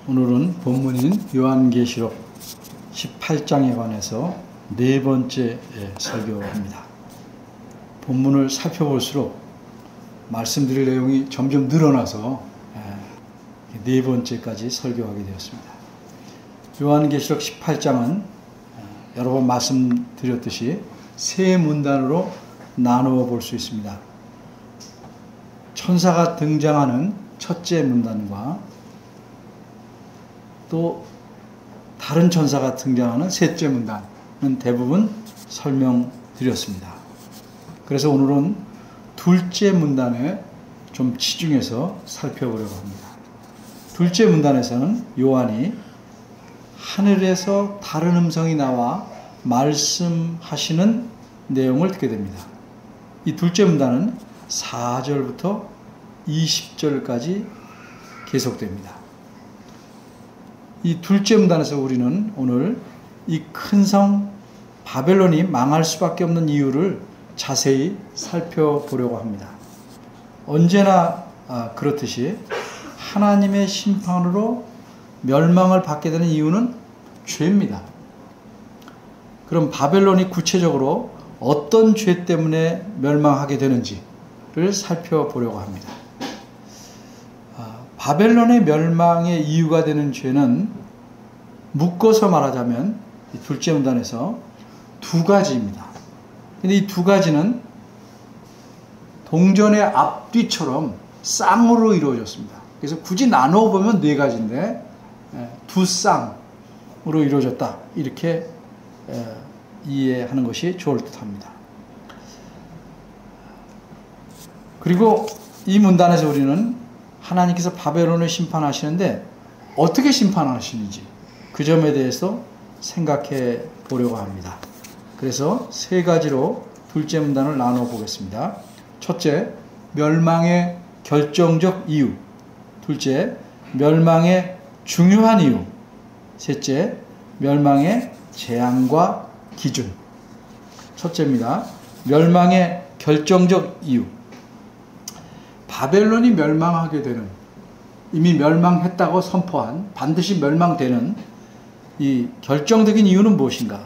오늘은 본문인 요한계시록 18장에 관해서 네 번째 설교합니다. 본문을 살펴볼수록 말씀드릴 내용이 점점 늘어나서 네 번째까지 설교하게 되었습니다. 요한계시록 18장은 여러 번 말씀드렸듯이 세 문단으로 나누어 볼 수 있습니다. 천사가 등장하는 첫째 문단과 또 다른 천사가 등장하는 셋째 문단은 대부분 설명드렸습니다. 그래서 오늘은 둘째 문단에 좀 치중해서 살펴보려고 합니다. 둘째 문단에서는 요한이 하늘에서 다른 음성이 나와 말씀하시는 내용을 듣게 됩니다. 이 둘째 문단은 4절부터 20절까지 계속됩니다. 이 둘째 문단에서 우리는 오늘 이 큰 성 바벨론이 망할 수밖에 없는 이유를 자세히 살펴보려고 합니다. 언제나 그렇듯이 하나님의 심판으로 멸망을 받게 되는 이유는 죄입니다. 그럼 바벨론이 구체적으로 어떤 죄 때문에 멸망하게 되는지를 살펴보려고 합니다. 바벨론의 멸망의 이유가 되는 죄는 묶어서 말하자면 이 둘째 문단에서 두 가지입니다. 근데 이 두 가지는 동전의 앞뒤처럼 쌍으로 이루어졌습니다. 그래서 굳이 나누어 보면 네 가지인데 두 쌍으로 이루어졌다, 이렇게 이해하는 것이 좋을 듯합니다. 그리고 이 문단에서 우리는 하나님께서 바벨론을 심판하시는데 어떻게 심판하시는지 그 점에 대해서 생각해 보려고 합니다. 그래서 세 가지로 둘째 문단을 나눠 보겠습니다. 첫째, 멸망의 결정적 이유. 둘째, 멸망의 중요한 이유. 셋째, 멸망의 재앙과 기준. 첫째입니다. 멸망의 결정적 이유. 바벨론이 멸망하게 되는, 이미 멸망했다고 선포한, 반드시 멸망되는 이 결정적인 이유는 무엇인가?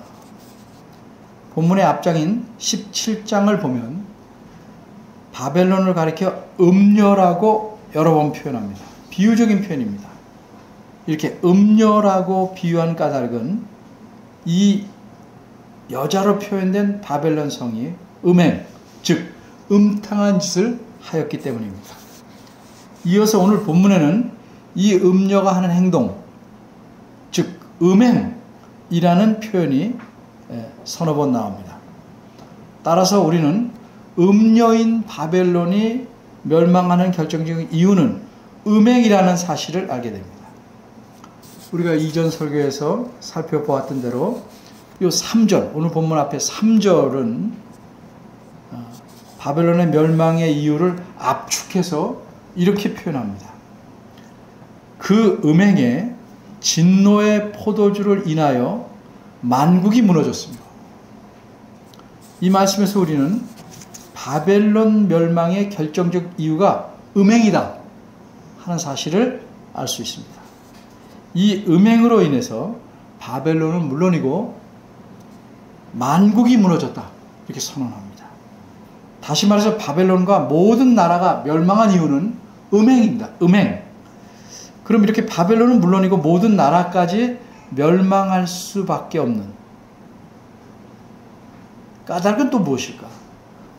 본문의 앞장인 17장을 보면 바벨론을 가리켜 음녀라고 여러 번 표현합니다. 비유적인 표현입니다. 이렇게 음녀라고 비유한 까닭은 이 여자로 표현된 바벨론 성이 음행, 즉 음탕한 짓을 하였기 때문입니다. 이어서 오늘 본문에는 이 음녀가 하는 행동, 즉 음행이라는 표현이 서너 번 나옵니다. 따라서 우리는 음녀인 바벨론이 멸망하는 결정적인 이유는 음행이라는 사실을 알게 됩니다. 우리가 이전 설교에서 살펴보았던 대로 이 3절, 오늘 본문 앞에 3절은 바벨론의 멸망의 이유를 압축해서 이렇게 표현합니다. 그 음행에 진노의 포도주를 인하여 만국이 무너졌습니다. 이 말씀에서 우리는 바벨론 멸망의 결정적 이유가 음행이다 하는 사실을 알 수 있습니다. 이 음행으로 인해서 바벨론은 물론이고 만국이 무너졌다, 이렇게 선언합니다. 다시 말해서 바벨론과 모든 나라가 멸망한 이유는 음행입니다. 음행. 그럼 이렇게 바벨론은 물론이고 모든 나라까지 멸망할 수밖에 없는 까닭은 또 무엇일까?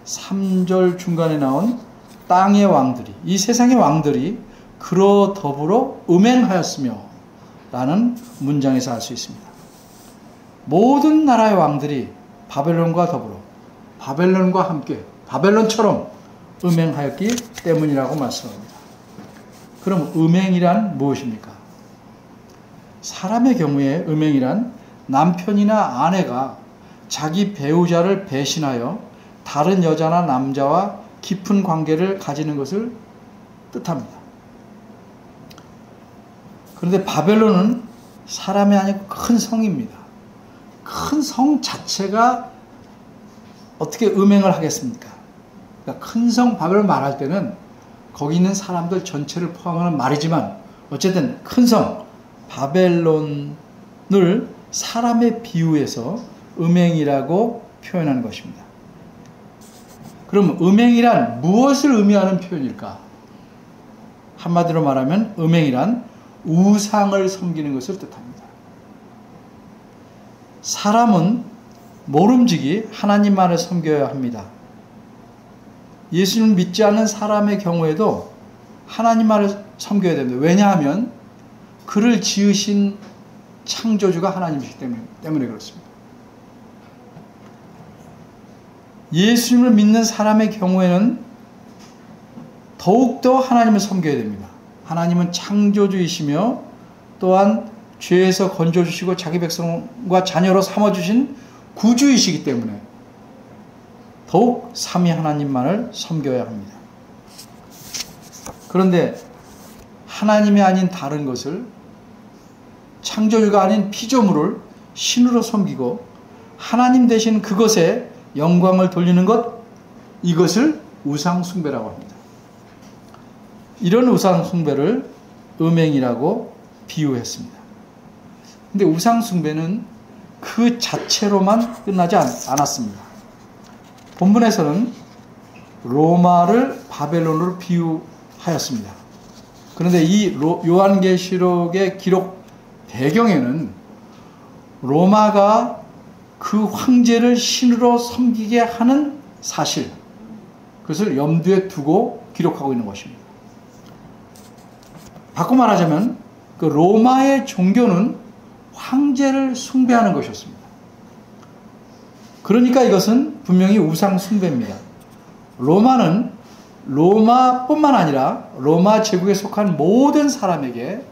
3절 중간에 나온 땅의 왕들이, 이 세상의 왕들이 그로 더불어 음행하였으며 라는 문장에서 알 수 있습니다. 모든 나라의 왕들이 바벨론과 더불어, 바벨론과 함께, 바벨론처럼 음행하였기 때문이라고 말씀합니다. 그럼 음행이란 무엇입니까? 사람의 경우에 음행이란 남편이나 아내가 자기 배우자를 배신하여 다른 여자나 남자와 깊은 관계를 가지는 것을 뜻합니다. 그런데 바벨론은 사람이 아니고 큰 성입니다. 큰 성 자체가 어떻게 음행을 하겠습니까? 그러니까 큰 성 바벨론 말할 때는 거기 있는 사람들 전체를 포함하는 말이지만 어쨌든 큰 성, 바벨론을 사람에 비유해서 음행이라고 표현한 것입니다. 그럼 음행이란 무엇을 의미하는 표현일까? 한마디로 말하면 음행이란 우상을 섬기는 것을 뜻합니다. 사람은 모름지기 하나님만을 섬겨야 합니다. 예수님을 믿지 않는 사람의 경우에도 하나님만을 섬겨야 됩니다. 왜냐하면 그를 지으신 창조주가 하나님이시기 때문에 그렇습니다. 예수님을 믿는 사람의 경우에는 더욱더 하나님을 섬겨야 됩니다. 하나님은 창조주이시며 또한 죄에서 건져주시고 자기 백성과 자녀로 삼아주신 구주이시기 때문에 더욱 삼위 하나님만을 섬겨야 합니다. 그런데 하나님이 아닌 다른 것을, 창조주가 아닌 피조물을 신으로 섬기고 하나님 대신 그것에 영광을 돌리는 것, 이것을 우상숭배라고 합니다. 이런 우상숭배를 음행이라고 비유했습니다. 근데 우상숭배는 그 자체로만 끝나지 않았습니다. 본문에서는 로마를 바벨론으로 비유하였습니다. 그런데 이 요한계시록의 기록 배경에는 로마가 그 황제를 신으로 섬기게 하는 사실, 그것을 염두에 두고 기록하고 있는 것입니다. 바꿔 말하자면 그 로마의 종교는 황제를 숭배하는 것이었습니다. 그러니까 이것은 분명히 우상 숭배입니다. 로마는 로마뿐만 아니라 로마 제국에 속한 모든 사람에게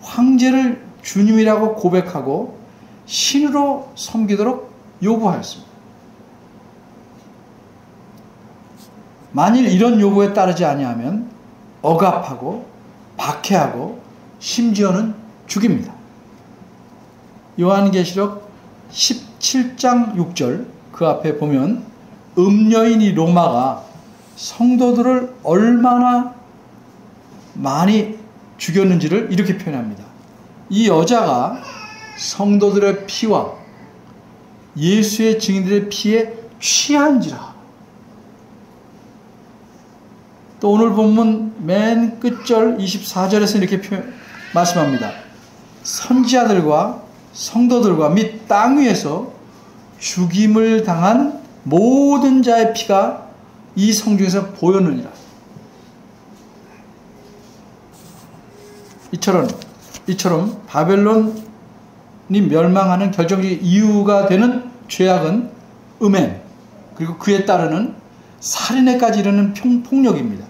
황제를 주님이라고 고백하고 신으로 섬기도록 요구하였습니다. 만일 이런 요구에 따르지 아니하면 억압하고 박해하고 심지어는 죽입니다. 요한계시록 17장 6절 그 앞에 보면 음녀인 이 로마가 성도들을 얼마나 많이 죽였는지를 이렇게 표현합니다. 이 여자가 성도들의 피와 예수의 증인들의 피에 취한지라. 또 오늘 본문 맨 끝절 24절에서 이렇게 말씀합니다. 선지자들과 성도들과 및 땅 위에서 죽임을 당한 모든 자의 피가 이 성중에서 보였느니라. 이처럼 바벨론이 멸망하는 결정적인 이유가 되는 죄악은 음행, 그리고 그에 따르는 살인에까지 이르는 폭력입니다.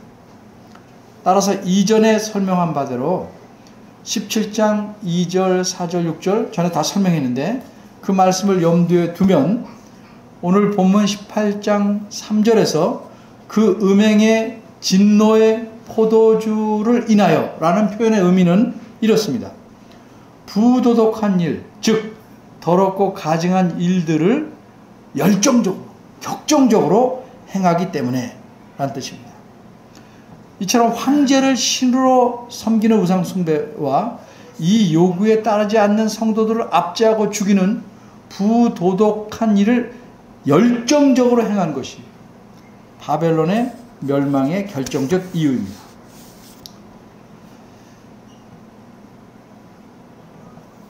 따라서 이전에 설명한 바대로 17장 2절, 4절, 6절 전에 다 설명했는데 그 말씀을 염두에 두면 오늘 본문 18장 3절에서 그 음행의 진노의 포도주를 인하여 라는 표현의 의미는 이렇습니다. 부도덕한 일, 즉 더럽고 가증한 일들을 열정적으로, 격정적으로 행하기 때문에 라는 뜻입니다. 이처럼 황제를 신으로 섬기는 우상숭배와 이 요구에 따르지 않는 성도들을 압제하고 죽이는 부도덕한 일을 열정적으로 행한 것이 바벨론의 멸망의 결정적 이유입니다.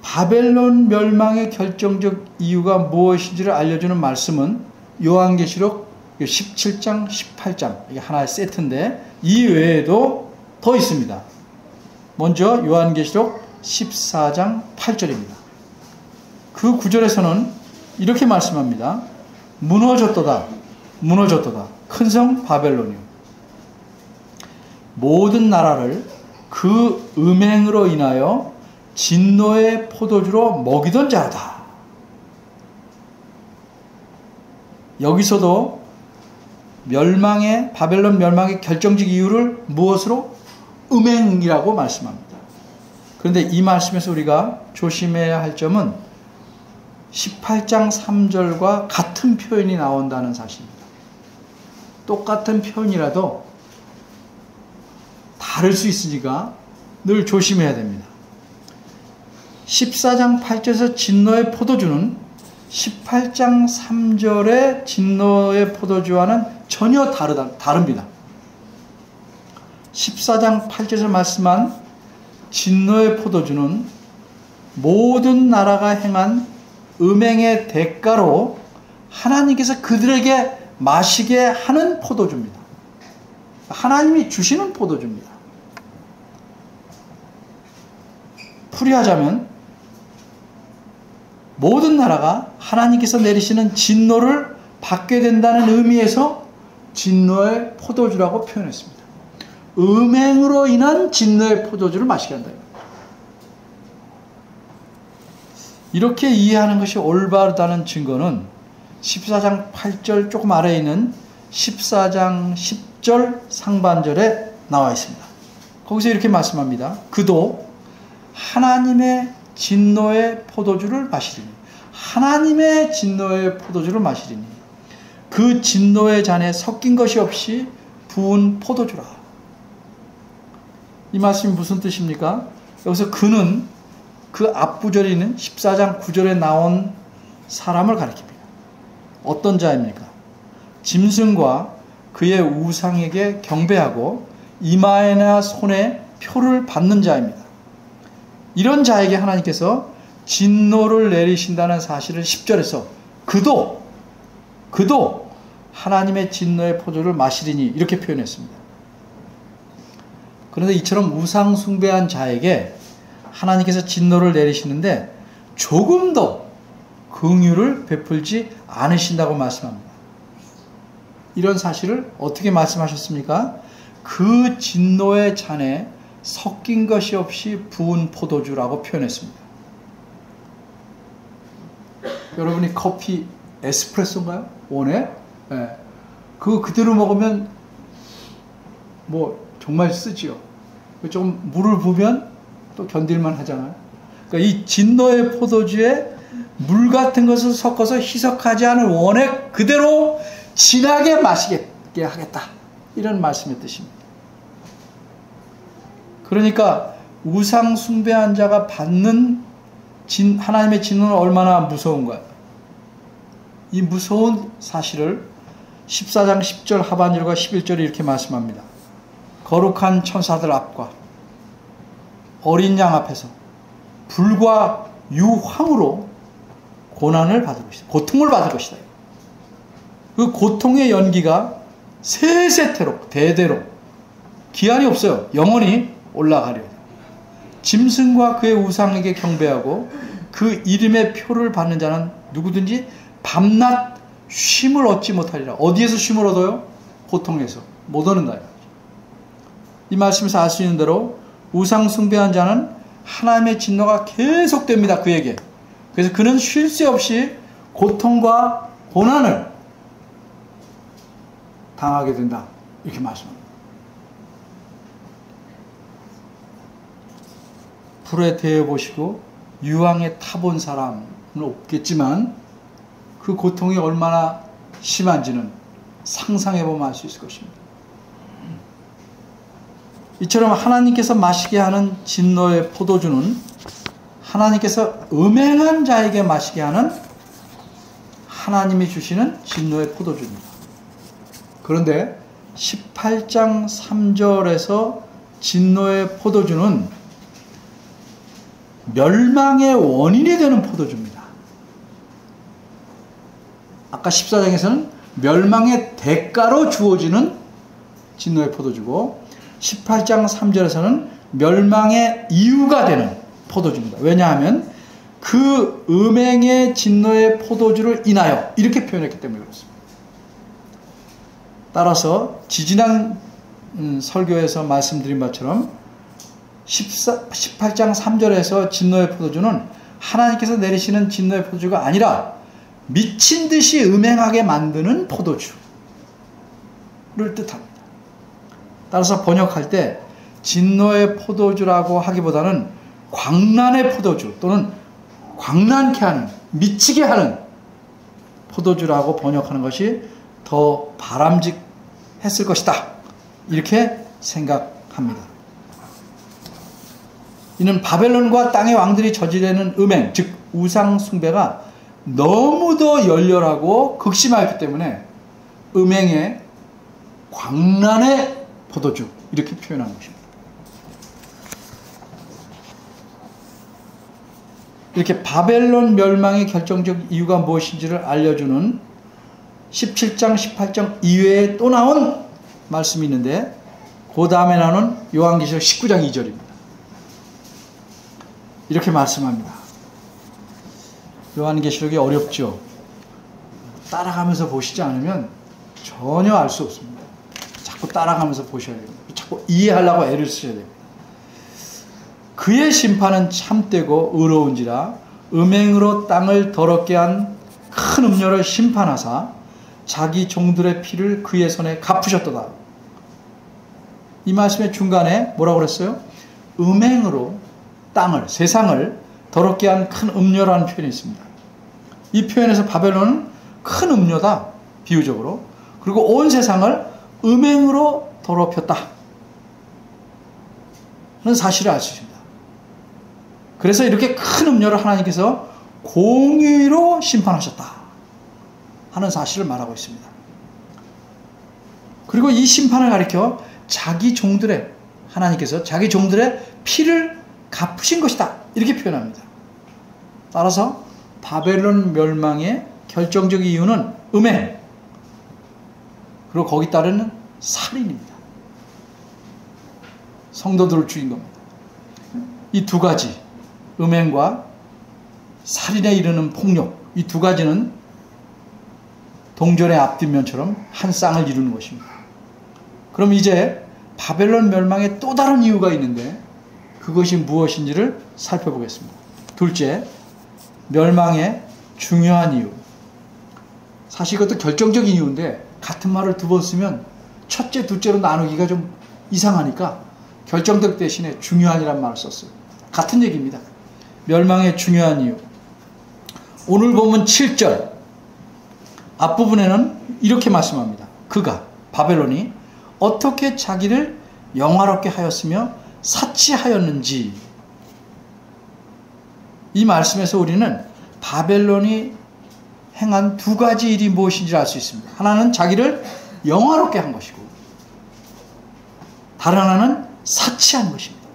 바벨론 멸망의 결정적 이유가 무엇인지를 알려주는 말씀은 요한계시록 17장, 18장, 이게 하나의 세트인데 이 외에도 더 있습니다. 먼저 요한계시록 14장 8절입니다. 그 구절에서는 이렇게 말씀합니다. 무너졌도다, 무너졌도다. 큰 성 바벨론이요. 모든 나라를 그 음행으로 인하여 진노의 포도주로 먹이던 자다. 여기서도 바벨론 멸망의 결정적 이유를 무엇으로? 음행이라고 말씀합니다. 그런데 이 말씀에서 우리가 조심해야 할 점은 18장 3절과 같은 표현이 나온다는 사실입니다. 똑같은 표현이라도 다를 수 있으니까 늘 조심해야 됩니다. 14장 8절에서 진노의 포도주는 18장 3절의 진노의 포도주와는 전혀 다릅니다. 14장 8절에서 말씀한 진노의 포도주는 모든 나라가 행한 음행의 대가로 하나님께서 그들에게 마시게 하는 포도주입니다. 하나님이 주시는 포도주입니다. 풀이하자면 모든 나라가 하나님께서 내리시는 진노를 받게 된다는 의미에서 진노의 포도주라고 표현했습니다. 음행으로 인한 진노의 포도주를 마시게 한다. 이렇게 이해하는 것이 올바르다는 증거는 14장 8절 조금 아래에 있는 14장 10절 상반절에 나와 있습니다. 거기서 이렇게 말씀합니다. 그도 하나님의 진노의 포도주를 마시리니, 하나님의 진노의 포도주를 마시리니 그 진노의 잔에 섞인 것이 없이 부은 포도주라. 이 말씀이 무슨 뜻입니까? 여기서 그는 그 앞구절에 있는 14장 9절에 나온 사람을 가리킵니다. 어떤 자입니까? 짐승과 그의 우상에게 경배하고 이마에나 손에 표를 받는 자입니다. 이런 자에게 하나님께서 진노를 내리신다는 사실을 10절에서 그도 하나님의 진노의 포도를 마시리니 이렇게 표현했습니다. 그런데 이처럼 우상 숭배한 자에게 하나님께서 진노를 내리시는데 조금 더 긍휼을 베풀지 않으신다고 말씀합니다. 이런 사실을 어떻게 말씀하셨습니까? 그 진노의 잔에 섞인 것이 없이 부은 포도주라고 표현했습니다. 여러분이 커피 에스프레소인가요? 원에? 네. 그거 그대로 먹으면 뭐 정말 쓰지요. 좀 물을 부으면 또 견딜만 하잖아요. 그러니까 이 진노의 포도주에 물 같은 것을 섞어서 희석하지 않은 원액 그대로 진하게 마시게 하겠다. 이런 말씀의 뜻입니다. 그러니까 우상 숭배한 자가 받는 하나님의 진노는 얼마나 무서운가요? 이 무서운 사실을 14장 10절 하반절과 11절에 이렇게 말씀합니다. 거룩한 천사들 앞과 어린 양 앞에서 불과 유황으로 고난을 받을 것이다. 고통을 받을 것이다. 그 고통의 연기가 세세토록 대대로 기한이 없어요. 영원히 올라가려. 짐승과 그의 우상에게 경배하고 그 이름의 표를 받는 자는 누구든지 밤낮 쉼을 얻지 못하리라. 어디에서 쉼을 얻어요? 고통에서. 못 얻는다. 이 말씀에서 알 수 있는 대로 우상 숭배한 자는 하나님의 진노가 계속됩니다. 그에게. 그래서 그는 쉴 새 없이 고통과 고난을 당하게 된다. 이렇게 말씀합니다. 불에 데워보시고 유황에 타본 사람은 없겠지만 그 고통이 얼마나 심한지는 상상해보면 알 수 있을 것입니다. 이처럼 하나님께서 마시게 하는 진노의 포도주는 하나님께서 음행한 자에게 마시게 하는 하나님이 주시는 진노의 포도주입니다. 그런데 18장 3절에서 진노의 포도주는 멸망의 원인이 되는 포도주입니다. 아까 14장에서는 멸망의 대가로 주어지는 진노의 포도주고 18장 3절에서는 멸망의 이유가 되는 포도주입니다. 왜냐하면 그 음행의 진노의 포도주를 인하여 이렇게 표현했기 때문에 그렇습니다. 따라서 지지난 설교에서 말씀드린 것처럼 18장 3절에서 진노의 포도주는 하나님께서 내리시는 진노의 포도주가 아니라 미친 듯이 음행하게 만드는 포도주를 뜻합니다. 따라서 번역할 때 진노의 포도주라고 하기보다는 광란의 포도주 또는 광란케 하는, 미치게 하는 포도주라고 번역하는 것이 더 바람직했을 것이다. 이렇게 생각합니다. 이는 바벨론과 땅의 왕들이 저지르는 음행, 즉 우상 숭배가 너무도 열렬하고 극심하였기 때문에 음행의 광란의 포도주, 이렇게 표현한 것입니다. 이렇게 바벨론 멸망의 결정적 이유가 무엇인지를 알려주는 17장, 18장 이외에 또 나온 말씀이 있는데, 그 다음에 나오는 요한계시록 19장 2절입니다. 이렇게 말씀합니다. 요한계시록이 어렵죠. 따라가면서 보시지 않으면 전혀 알 수 없습니다. 자꾸 따라가면서 보셔야 됩니다. 자꾸 이해하려고 애를 쓰셔야 됩니다. 그의 심판은 참되고 의로운지라 음행으로 땅을 더럽게 한 큰 음료를 심판하사 자기 종들의 피를 그의 손에 갚으셨도다. 이 말씀의 중간에 뭐라고 그랬어요? 음행으로 땅을, 세상을 더럽게 한 큰 음료라는 표현이 있습니다. 이 표현에서 바벨론은 큰 음료다, 비유적으로. 그리고 온 세상을 음행으로 더럽혔다 는 사실을 알 수 있습니다. 그래서 이렇게 큰 음료를 하나님께서 공의로 심판하셨다 하는 사실을 말하고 있습니다. 그리고 이 심판을 가리켜 자기 종들의, 하나님께서 자기 종들의 피를 갚으신 것이다, 이렇게 표현합니다. 따라서 바벨론 멸망의 결정적 이유는 음행, 그리고 거기 따르는 살인입니다. 성도들을 죽인 겁니다. 이 두 가지, 음행과 살인에 이르는 폭력, 이 두 가지는 동전의 앞뒷면처럼 한 쌍을 이루는 것입니다. 그럼 이제 바벨론 멸망의 또 다른 이유가 있는데 그것이 무엇인지를 살펴보겠습니다. 둘째, 멸망의 중요한 이유. 사실 이것도 결정적인 이유인데 같은 말을 두 번 쓰면 첫째, 둘째로 나누기가 좀 이상하니까 결정적 대신에 중요한이란 말을 썼어요. 같은 얘기입니다. 멸망의 중요한 이유. 오늘 본문 7절 앞부분에는 이렇게 말씀합니다. 그가, 바벨론이 어떻게 자기를 영화롭게 하였으며 사치하였는지. 이 말씀에서 우리는 바벨론이 행한 두 가지 일이 무엇인지 알 수 있습니다. 하나는 자기를 영화롭게 한 것이고 다른 하나는 사치한 것입니다.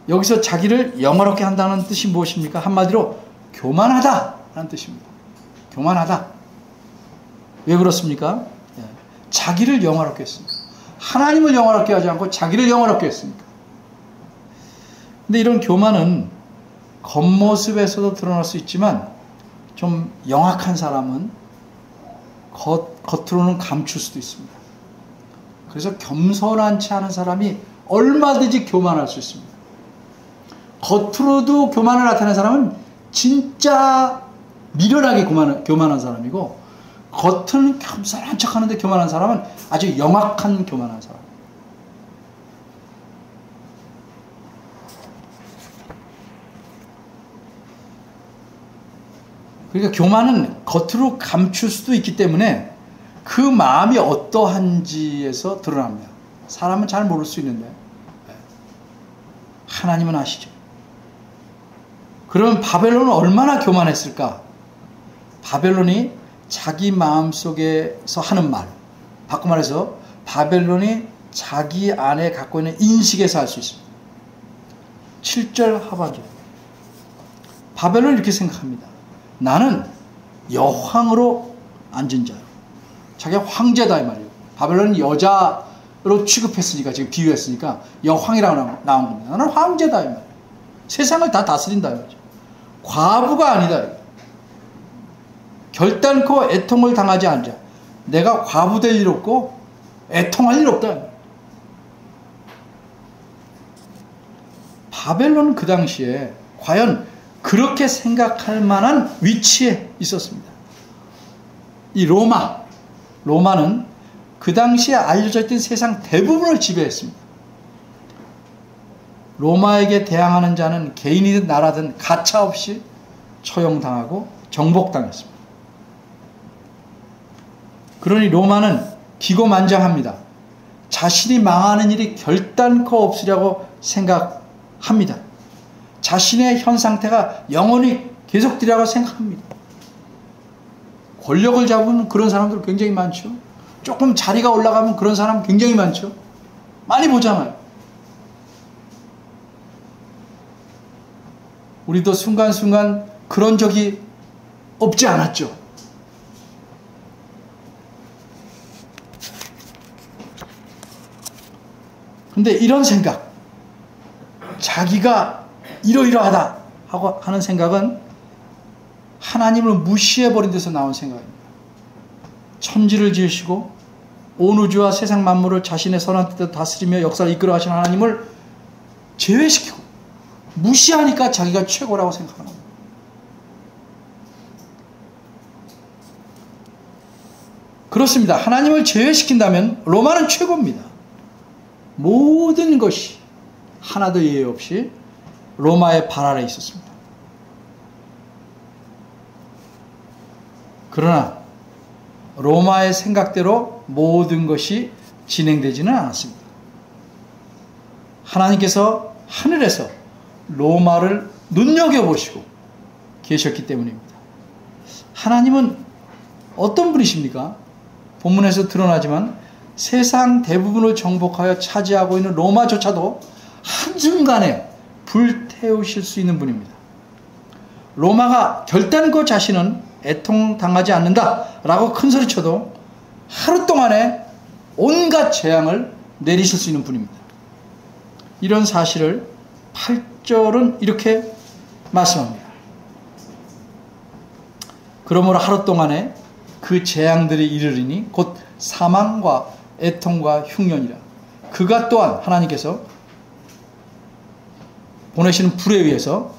여기서 자기를 영화롭게 한다는 뜻이 무엇입니까? 한마디로 교만하다 라는 뜻입니다. 교만하다. 왜 그렇습니까? 자기를 영화롭게 했습니다. 하나님을 영화롭게 하지 않고 자기를 영화롭게 했습니다. 근데 이런 교만은 겉모습에서도 드러날 수 있지만 좀 영악한 사람은 겉으로는 감출 수도 있습니다. 그래서 겸손하지 않은 사람이 얼마든지 교만할 수 있습니다. 겉으로도 교만을 나타내는 사람은 진짜 미련하게 교만한 사람이고, 겉은 겸손한 척하는데 교만한 사람은 아주 영악한 교만한 사람. 그러니까 교만은 겉으로 감출 수도 있기 때문에 그 마음이 어떠한지에서 드러납니다. 사람은 잘 모를 수 있는데 하나님은 아시죠. 그러면 바벨론은 얼마나 교만했을까? 바벨론이 자기 마음속에서 하는 말, 바꿔 말해서 바벨론이 자기 안에 갖고 있는 인식에서 알 수 있습니다. 7절 하반절, 바벨론은 이렇게 생각합니다. 나는 여황으로 앉은 자요. 자기가 황제다 이 말이에요. 바벨론은 여자로 취급했으니까, 지금 비유했으니까 여황이라고 나온 겁니다. 나는 황제다 이 말이에요. 세상을 다 다스린다 이 말이죠. 과부가 아니다. 결단코 애통을 당하지 않자. 내가 과부 될 일 없고 애통할 일 없다. 바벨론은 그 당시에 과연 그렇게 생각할 만한 위치에 있었습니다. 이 로마는 그 당시에 알려져 있던 세상 대부분을 지배했습니다. 로마에게 대항하는 자는 개인이든 나라든 가차없이 처형당하고 정복당했습니다. 그러니 로마는 기고만장합니다. 자신이 망하는 일이 결단코 없으려고 생각합니다. 자신의 현 상태가 영원히 계속되리라고 생각합니다. 권력을 잡으면 그런 사람들 굉장히 많죠. 조금 자리가 올라가면 그런 사람 굉장히 많죠. 많이 보잖아요. 우리도 순간순간 그런 적이 없지 않았죠. 근데 이런 생각, 자기가 이러이러하다 하고 하는 생각은 하나님을 무시해버린 데서 나온 생각입니다. 천지를 지으시고 온 우주와 세상 만물을 자신의 선한 뜻대로 다스리며 역사를 이끌어 가신 하나님을 제외시키고 무시하니까 자기가 최고라고 생각하는 겁니다. 그렇습니다. 하나님을 제외시킨다면 로마는 최고입니다. 모든 것이 하나도 예외 없이 로마의 발 아래에 있었습니다. 그러나 로마의 생각대로 모든 것이 진행되지는 않았습니다. 하나님께서 하늘에서 로마를 눈여겨보시고 계셨기 때문입니다. 하나님은 어떤 분이십니까? 본문에서 드러나지만 세상 대부분을 정복하여 차지하고 있는 로마조차도 한순간에 불태우실 수 있는 분입니다. 로마가 결단코 자신은 애통당하지 않는다라고 큰소리쳐도 하루 동안에 온갖 재앙을 내리실 수 있는 분입니다. 이런 사실을 8절은 이렇게 말씀합니다. 그러므로 하루 동안에 그 재앙들이 이르리니 곧 사망과 애통과 흉년이라. 그가 또한 하나님께서 보내시는 불에 의해서,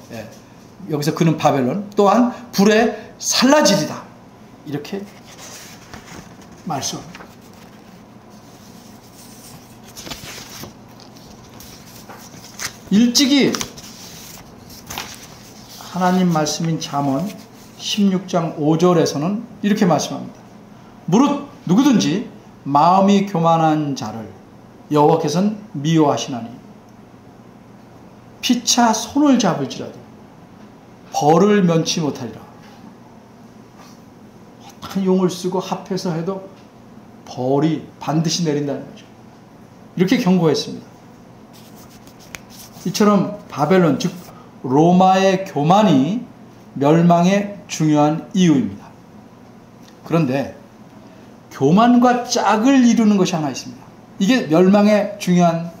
여기서 그는 바벨론, 또한 불에 살라지리다. 이렇게 말씀합니다. 일찍이 하나님 말씀인 잠언 16장 5절에서는 이렇게 말씀합니다. 무릇 누구든지 마음이 교만한 자를 여호와께서는 미워하시나니 피차 손을 잡을지라도 벌을 면치 못하리라. 어떤 용을 쓰고 합해서 해도 벌이 반드시 내린다는 거죠. 이렇게 경고했습니다. 이처럼 바벨론, 즉 로마의 교만이 멸망의 중요한 이유입니다. 그런데 교만과 짝을 이루는 것이 하나 있습니다. 이게 멸망의 중요한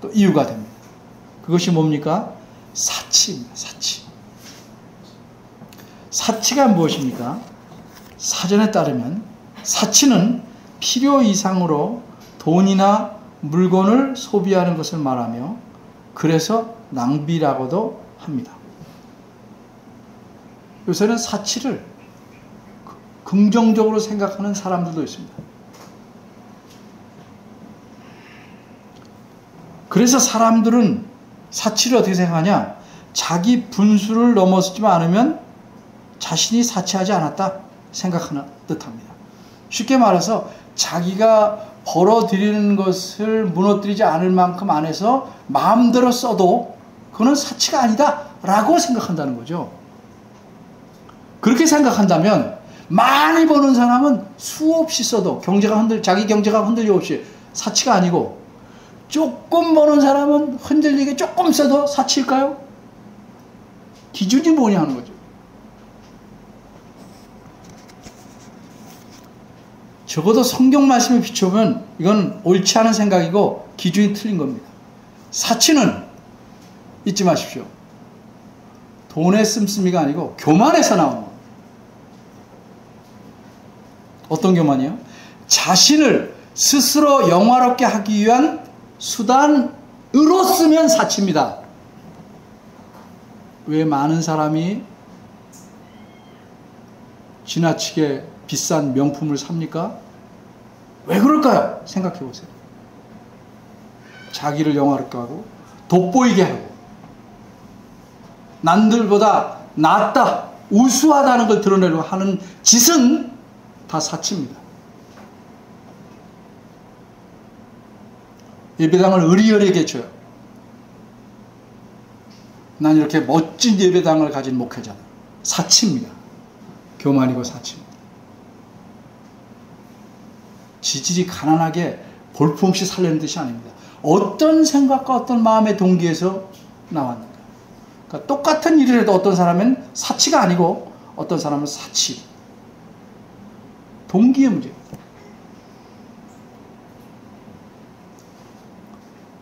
또 이유가 됩니다. 그것이 뭡니까? 사치입니다. 사치. 사치가 무엇입니까? 사전에 따르면 사치는 필요 이상으로 돈이나 물건을 소비하는 것을 말하며 그래서 낭비라고도 합니다. 요새는 사치를 긍정적으로 생각하는 사람들도 있습니다. 그래서 사람들은 사치를 어떻게 생각하냐? 자기 분수를 넘어서지 않으면 자신이 사치하지 않았다 생각하는 듯합니다. 쉽게 말해서 자기가 벌어들이는 것을 무너뜨리지 않을 만큼 안에서 마음대로 써도 그거는 사치가 아니다 라고 생각한다는 거죠. 그렇게 생각한다면 많이 버는 사람은 수없이 써도 자기 경제가 흔들림 없이 사치가 아니고, 조금 버는 사람은 흔들리게 조금 써도 사치일까요? 기준이 뭐냐 하는 거죠. 적어도 성경 말씀에 비춰보면 이건 옳지 않은 생각이고 기준이 틀린 겁니다. 사치는 잊지 마십시오. 돈의 씀씀이가 아니고 교만에서 나오는 겁니다. 어떤 교만이요? 자신을 스스로 영화롭게 하기 위한 수단으로 쓰면 사치입니다. 왜 많은 사람이 지나치게 비싼 명품을 삽니까? 왜 그럴까요? 생각해 보세요. 자기를 영화롭게 하고 돋보이게 하고 남들보다 낫다, 우수하다는 걸 드러내려고 하는 짓은 다 사치입니다. 예배당을 의리여리하게 줘요. 난 이렇게 멋진 예배당을 가진 목회자다. 사치입니다. 교만이고 사치입니다. 지질이 가난하게 볼품없이 살려는 뜻이 아닙니다. 어떤 생각과 어떤 마음의 동기에서 나왔는가. 그러니까 똑같은 일을 해도 어떤 사람은 사치가 아니고 어떤 사람은 사치. 동기의 문제입니다.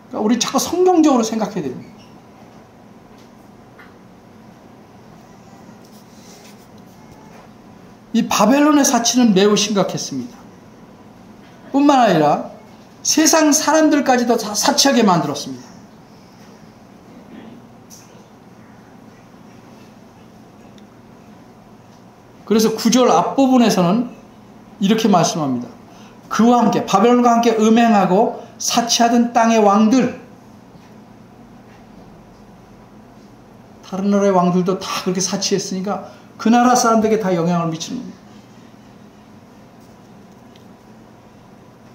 그러니까 우리 자꾸 성경적으로 생각해야 됩니다. 이 바벨론의 사치는 매우 심각했습니다. 뿐만 아니라 세상 사람들까지도 다 사치하게 만들었습니다. 그래서 9절 앞부분에서는 이렇게 말씀합니다. 그와 함께 바벨론과 함께 음행하고 사치하던 땅의 왕들, 다른 나라의 왕들도 다 그렇게 사치했으니까 그 나라 사람들에게 다 영향을 미치는 겁니다.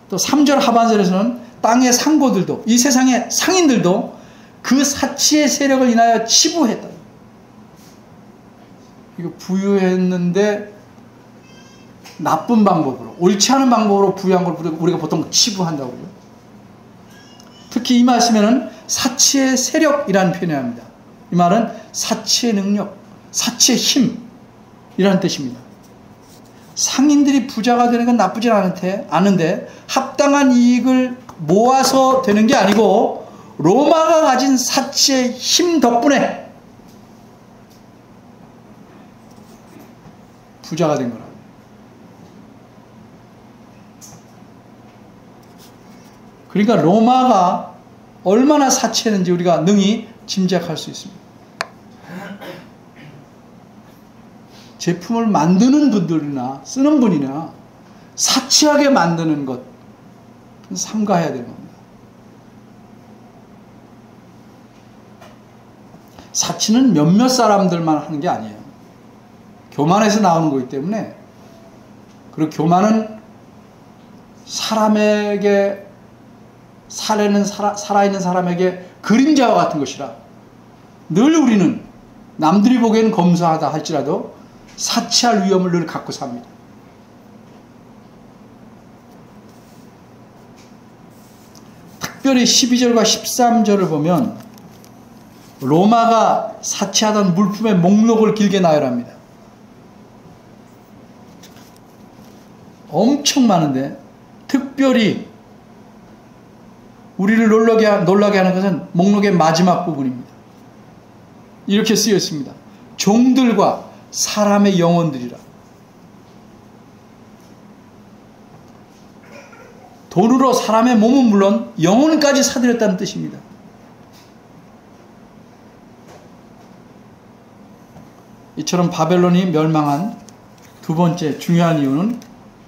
또 3절 하반절에서는 땅의 상고들도, 이 세상의 상인들도 그 사치의 세력을 인하여 치부했다. 이거 부유했는데 나쁜 방법으로, 옳지 않은 방법으로 부유한 걸 우리가 보통 치부한다고 그래요. 특히 이 말씀에는 사치의 세력이라는 표현을 합니다. 이 말은 사치의 능력, 사치의 힘이라는 뜻입니다. 상인들이 부자가 되는 건 나쁘지 않은데 합당한 이익을 모아서 되는 게 아니고 로마가 가진 사치의 힘 덕분에 부자가 된 거라. 그러니까 로마가 얼마나 사치했는지 우리가 능히 짐작할 수 있습니다. 제품을 만드는 분들이나 쓰는 분이나 사치하게 만드는 것 삼가해야 되는 겁니다. 사치는 몇몇 사람들만 하는 게 아니에요. 교만에서 나오는 거기 때문에, 그리고 교만은 사람에게 살아있는 사람에게 그림자와 같은 것이라 늘 우리는 남들이 보기에는 검소하다 할지라도 사치할 위험을 늘 갖고 삽니다. 특별히 12절과 13절을 보면 로마가 사치하던 물품의 목록을 길게 나열합니다. 엄청 많은데 특별히 우리를 놀라게 하는 것은 목록의 마지막 부분입니다. 이렇게 쓰여 있습니다. 종들과 사람의 영혼들이라. 돈으로 사람의 몸은 물론 영혼까지 사들였다는 뜻입니다. 이처럼 바벨론이 멸망한 두 번째 중요한 이유는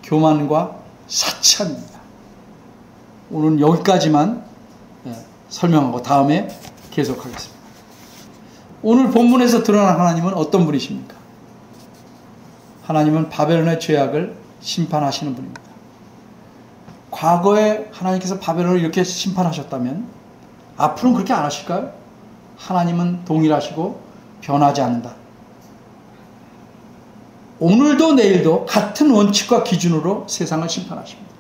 교만과 사치입니다. 오늘은 여기까지만 설명하고 다음에 계속하겠습니다. 오늘 본문에서 드러난 하나님은 어떤 분이십니까? 하나님은 바벨론의 죄악을 심판하시는 분입니다. 과거에 하나님께서 바벨론을 이렇게 심판하셨다면 앞으로는 그렇게 안 하실까요? 하나님은 동일하시고 변하지 않는다. 오늘도 내일도 같은 원칙과 기준으로 세상을 심판하십니다.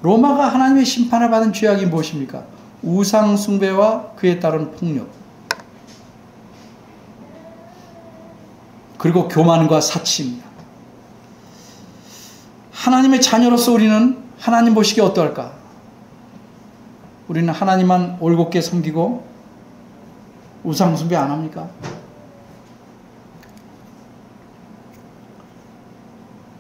로마가 하나님의 심판을 받은 죄악이 무엇입니까? 우상 숭배와 그에 따른 폭력, 그리고 교만과 사치입니다. 하나님의 자녀로서 우리는 하나님 보시기에 어떠할까? 우리는 하나님만 올곧게 섬기고 우상 숭배 안 합니까?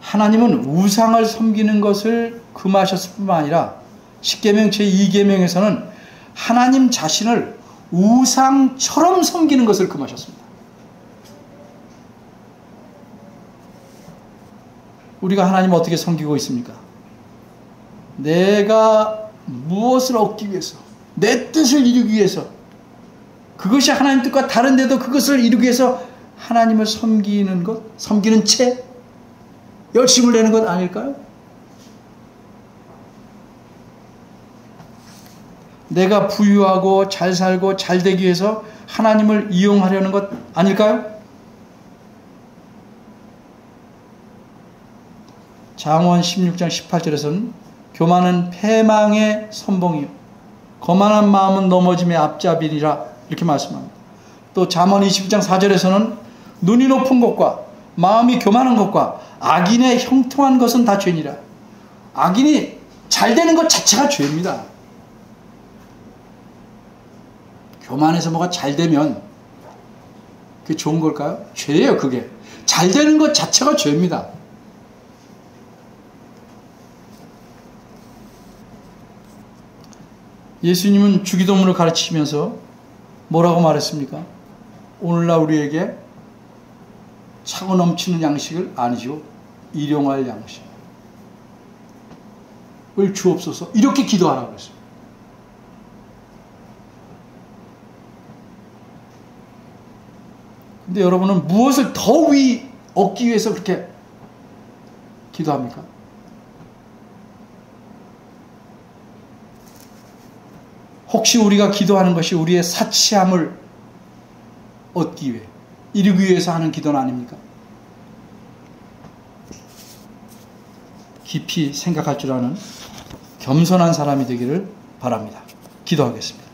하나님은 우상을 섬기는 것을 금하셨을 뿐만 아니라 십계명 제2계명에서는 하나님 자신을 우상처럼 섬기는 것을 금하셨습니다. 우리가 하나님을 어떻게 섬기고 있습니까? 내가 무엇을 얻기 위해서, 내 뜻을 이루기 위해서, 그것이 하나님 뜻과 다른데도 그것을 이루기 위해서 하나님을 섬기는 것, 섬기는 채 열심을 내는 것 아닐까요? 내가 부유하고 잘 살고 잘 되기 위해서 하나님을 이용하려는 것 아닐까요? 잠언 16장 18절에서는 교만은 패망의 선봉이요 거만한 마음은 넘어짐의 앞잡이니라 이렇게 말씀합니다. 또 잠언 20장 4절에서는 눈이 높은 것과 마음이 교만한 것과 악인의 형통한 것은 다 죄니라. 악인이 잘 되는 것 자체가 죄입니다. 교만해서 뭐가 잘 되면 그게 좋은 걸까요? 죄예요. 그게 잘 되는 것 자체가 죄입니다. 예수님은 주기도문을 가르치시면서 뭐라고 말했습니까? 오늘날 우리에게 차고 넘치는 양식을 아니죠. 일용할 양식을 주옵소서 이렇게 기도하라고 그랬어요. 근데 여러분은 무엇을 더 얻기 위해서 그렇게 기도합니까? 혹시 우리가 기도하는 것이 우리의 사치함을 얻기 위해 이루기 위해서 하는 기도는 아닙니까? 깊이 생각할 줄 아는 겸손한 사람이 되기를 바랍니다. 기도하겠습니다.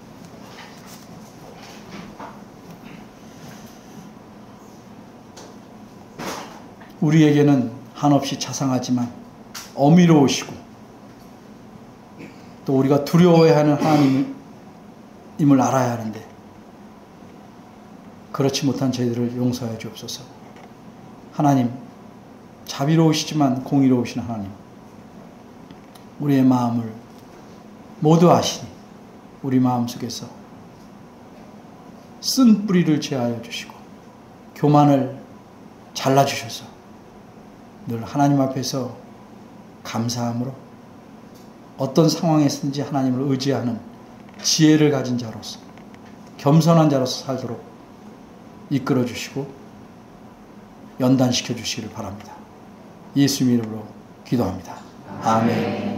우리에게는 한없이 자상하지만 어미로우시고 또 우리가 두려워해야 하는 하나님임을 알아야 하는데 그렇지 못한 저희들을 용서해 주옵소서. 하나님, 자비로우시지만 공의로우신 하나님, 우리의 마음을 모두 아시니 우리 마음속에서 쓴 뿌리를 제하여 주시고 교만을 잘라주셔서 늘 하나님 앞에서 감사함으로 어떤 상황에서든지 하나님을 의지하는 지혜를 가진 자로서 겸손한 자로서 살도록 이끌어 주시고 연단시켜 주시기를 바랍니다. 예수님 이름으로 기도합니다. 아멘.